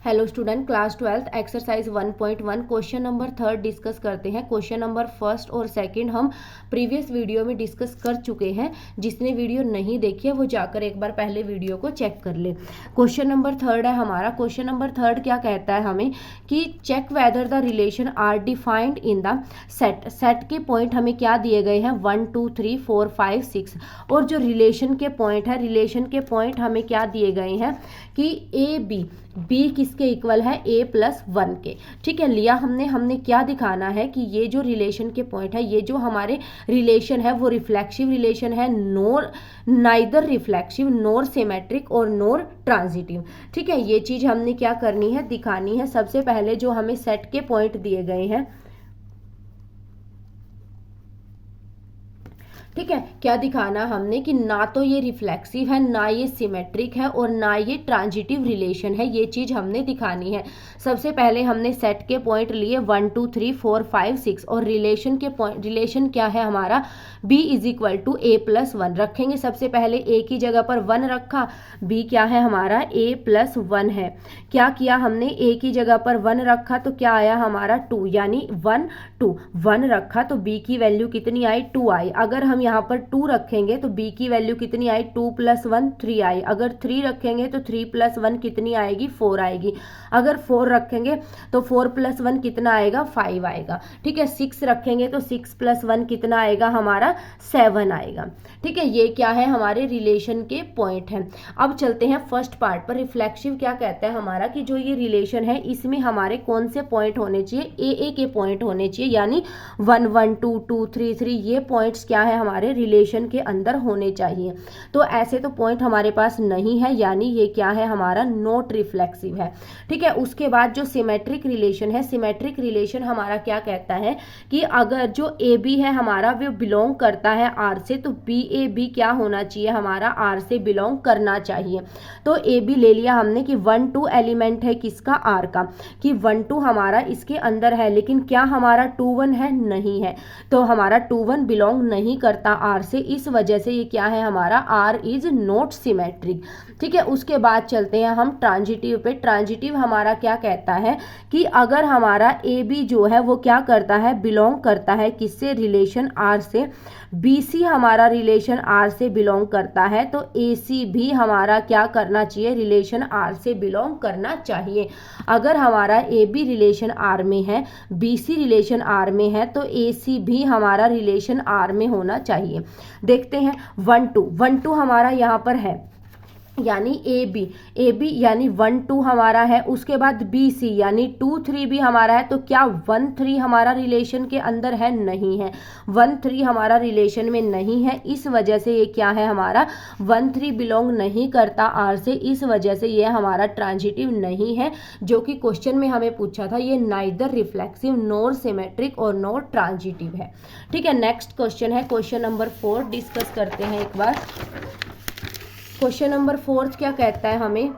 Hello student, class 12th exercise 1.1 question number 3 discuss करते हैं। Question number 1 और 2 हम प्रीवियस वीडियो में डिस्कस कर चुके हैं। जिसने वीडियो नहीं देखी है वो जाकर एक बार पहले वीडियो को चेक कर ले। क्वेश्चन नंबर 3 है हमारा। क्वेश्चन नंबर 3 क्या कहता है हमें कि check whether the relation are defined in the set. Set के पॉइंट हमें क्या दिए गए हैं 1 2 3 4 5 6 और जो रिलेशन के पॉइंट है, रिलेशन के पॉइंट हमें क्या दिए गए हैं कि ए बी किसके इक्वल है a+1 के। ठीक है, लिया हमने क्या दिखाना है कि ये जो रिलेशन के पॉइंट है, ये जो हमारे रिलेशन है वो रिफ्लेक्सिव रिलेशन है, नोर नाइदर रिफ्लेक्सिव नोर सिमेट्रिक और नोर ट्रांजिटिव। ठीक है, ये चीज हमने क्या करनी है, दिखानी है। सबसे पहले जो हमें सेट के पॉइंट दिए गए हैं, ठीक है, क्या दिखाना हमने कि ना तो ये रिफ्लेक्सिव है, ना ये सिमेट्रिक है और ना ये ट्रांजिटिव रिलेशन है। ये चीज हमने दिखानी है। सबसे पहले हमने सेट के पॉइंट लिए 1 2 3 4 5 6 और रिलेशन के पॉइंट, रिलेशन क्या है हमारा b = a+1 रखेंगे। सबसे पहले a की जगह पर 1 रखा, b क्या है हमारा a+1 है। क्या किया हमने, a की जगह पर 1 रखा तो क्या आया हमारा 2, यानी 1 2 1 रखा तो b की वैल्यू कितनी आई 2 आई। अगर हम यहाँ पर 2 रखेंगे तो b की वैल्यू कितनी आई 2 + 1 3 आई। अगर 3 रखेंगे तो 3 + 1 कितनी आएगी 4 आएगी। अगर 4 रखेंगे तो 4 + 1 कितना आएगा 5 आएगा। ठीक है, 6 रखेंगे तो 6 + 1 कितना आएगा हमारा 7 आएगा। ठीक है, ये क्या है हमारे रिलेशन के पॉइंट हैं। अब चलते हैं फर्स्ट पार्ट पर। रिफ्लेक्सिव क्या कहता है हमारा कि जो ये रिलेशन है इसमें हमारे कौन से पॉइंट होने चाहिए, ए के पॉइंट होने चाहिए, यानी 1 1 2 2 3 3 ये पॉइंट्स क्या है हमारे रिलेशन के अंदर होने चाहिए। तो ऐसे तो पॉइंट हमारे पास नहीं है, यानी ये क्या है हमारा नॉट रिफ्लेक्सिव है। ठीक है, उसके बाद जो सिमेट्रिक रिलेशन है, सिमेट्रिक रिलेशन हमारा क्या कहता है कि अगर जो ए बी है हमारा वो बिलोंग करता है आर से, तो बी ए बी क्या होना चाहिए हमारा आर से बिलोंग करना चाहिए। तो ए बी ले लिया हमने कि 1 2 एलिमेंट है किसका आर का, कि 1 2 हमारा इसके अंदर है, लेकिन क्या हमारा 2 1 है, नहीं है। तो हमारा 2 1 बिलोंग नहीं करता आर से, इस वजह से ये क्या है हमारा आर इज नॉट सिमेट्रिक। ठीक है, उसके बाद चलते हैं हम ट्रांजिटिव पे। ट्रांजिटिव हमारा क्या कहता है कि अगर हमारा ए बी जो है वो क्या करता है, बिलोंग करता है किससे, रिलेशन आर से, बी सी हमारा रिलेशन आर से बिलोंग करता है, तो ए सी भी हमारा क्या करना चाहिए, रिलेशन आर से बिलोंग करना चाहिए। अगर हमारा ए बी रिलेशन आर में है, बी सी रिलेशन आर में है, तो ए सी भी हमारा रिलेशन आर में होना चाहिए। देखते हैं 1 2 हमारा यहाँ पर है, यानी ए बी यानी 1 2 हमारा है। उसके बाद बी सी यानी 2 3 भी हमारा है। तो क्या 1 3 हमारा रिलेशन के अंदर है, नहीं है। 1 3 हमारा रिलेशन में नहीं है, इस वजह से ये क्या है हमारा 1 3 बिलोंग नहीं करता आर से, इस वजह से ये हमारा ट्रांजिटिव नहीं है। जो कि क्वेश्चन में हमें पूछा था, ये नाइदर रिफ्लेक्सिव नोर सिमेट्रिक और नोर ट्रांजिटिव है। ठीक है, नेक्स्ट क्वेश्चन है क्वेश्चन नंबर 4 डिस्कस करते हैं एक बार। क्वेश्चन नंबर 4 क्या कहता है हमें,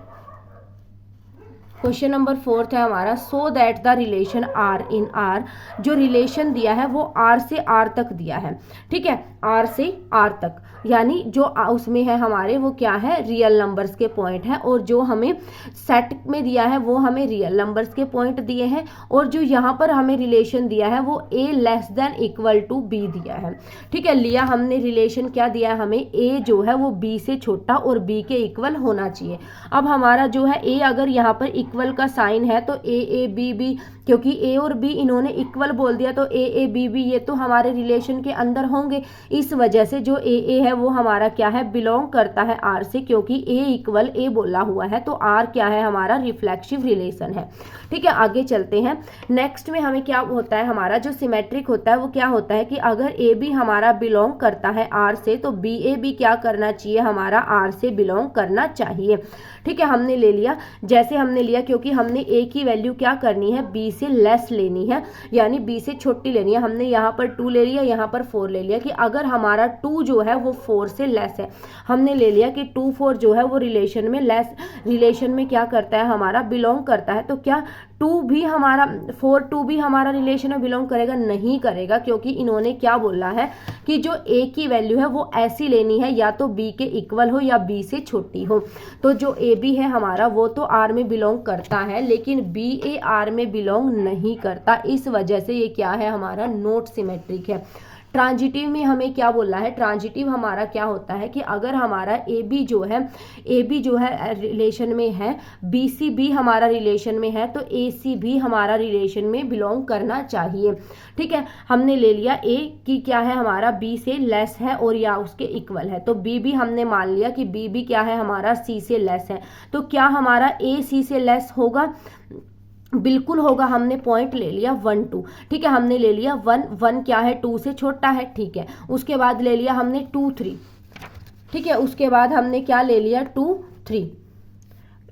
क्वेश्चन नंबर 4 है हमारा so that the relation are in R, जो रिलेशन दिया है वो आर से आर तक दिया है। ठीक है, आर से आर तक, यानी जो उसमें है हमारे वो क्या है रियल नंबर्स के पॉइंट है, और जो हमें सेट में दिया है वो हमें रियल नंबर्स के पॉइंट दिए हैं, और जो यहाँ पर हमें रिलेशन दिया है वो a <= b दिया है। ठीक है, लिया हमने रिलेशन क्या दिया है हमें, a जो है वो b से छोटा और b के इक्वल होना चाहिए। अब हमारा जो है a अगर यहाँ पर इक्वल का साइन है तो a b b, क्योंकि a और b इन्होंने इक्वल बोल दिया तो a b b ये तो हमारे रिलेशन के अंदर होंगे। इस वजह से जो a है वो हमारा क्या है, बिलोंग करता है आर से, क्योंकि a = a बोला हुआ है, तो आर क्या है हमारा रिफ्लेक्सिव रिलेशन है। ठीक है, आगे चलते हैं। नेक्स्ट में हमें क्या होता है, हमारा जो सिमेट्रिक होता है वो क्या होता है कि अगर ए बी हमारा बिलोंग करता है आर से, तो बी ए बी क्या करना चाहिए हमारा आर से बिलोंग करना चाहिए। ठीक है, हमने ले लिया, जैसे हमने लिया क्योंकि हमने ए की वैल्यू क्या करनी है, बी से लेस लेनी है, यानी बी से छोटी लेनी है। हमने यहाँ पर 2 ले लिया, यहाँ पर 4 ले लिया, कि अगर हमारा 2 जो है वो 4 से लेस है, हमने ले लिया कि 2 4 जो है वो रिलेशन में लेस, रिलेशन में क्या करता है हमारा बिलोंग करता है। तो क्या टू भी हमारा 4 भी हमारा रिलेशन में बिलोंग करेगा? नहीं करेगा, क्योंकि इन्होंने क्या बोला है कि जो ए की वैल्यू है वो ऐसी लेनी है या तो बी के इक्वल हो या बी से छोटी हो। तो जो ए बी है हमारा वो तो आर में बिलोंग करता है, लेकिन बी ए आर में बिलोंग नहीं करता, इस वजह से ये क्या है हमारा नॉट सिमेट्रिक है। ट्रांजिटिव में हमें क्या बोला है? ट्रांजिटिव हमारा क्या होता है कि अगर हमारा ए बी जो है रिलेशन में है, बी सी भी हमारा रिलेशन में है, तो ए सी भी हमारा रिलेशन में बिलोंग करना चाहिए। ठीक है, हमने ले लिया ए की क्या है हमारा बी से लेस है और या उसके इक्वल है, तो बी भी हमने मान लिया कि बी भी क्या है हमारा सी से लेस है, तो क्या हमारा ए सी से लेस होगा? बिल्कुल होगा। हमने पॉइंट ले लिया 1 2, ठीक है, हमने ले लिया 1 क्या है 2 से छोटा है, ठीक है। उसके बाद ले लिया हमने 2 3, ठीक है। उसके बाद हमने क्या ले लिया 2 3,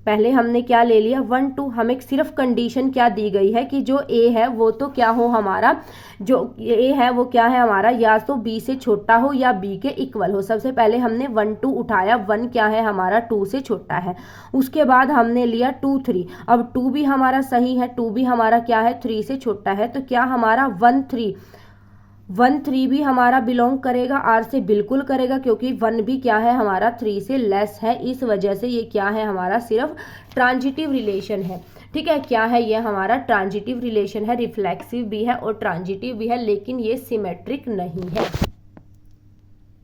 पहले हमने क्या ले लिया 1 2। हमें सिर्फ कंडीशन क्या दी गई है कि जो ए है वो तो क्या हो हमारा, जो ए है वो क्या है हमारा या तो बी से छोटा हो या बी के इक्वल हो। सबसे पहले हमने 1 2 उठाया, 1 क्या है हमारा 2 से छोटा है। उसके बाद हमने लिया 2 3, अब 2 भी हमारा सही है, 2 भी हमारा क्या है 3 से छोटा है, तो क्या हमारा 1 3 भी हमारा बिलोंग करेगा? आर से बिल्कुल करेगा, क्योंकि 1 भी क्या है हमारा 3 से लेस है, इस वजह से ये क्या है हमारा सिर्फ ट्रांजिटिव रिलेशन है। ठीक है, क्या है ये हमारा ट्रांजिटिव रिलेशन है, रिफ्लेक्सिव भी है और ट्रांजिटिव भी है, लेकिन ये सिमेट्रिक नहीं है।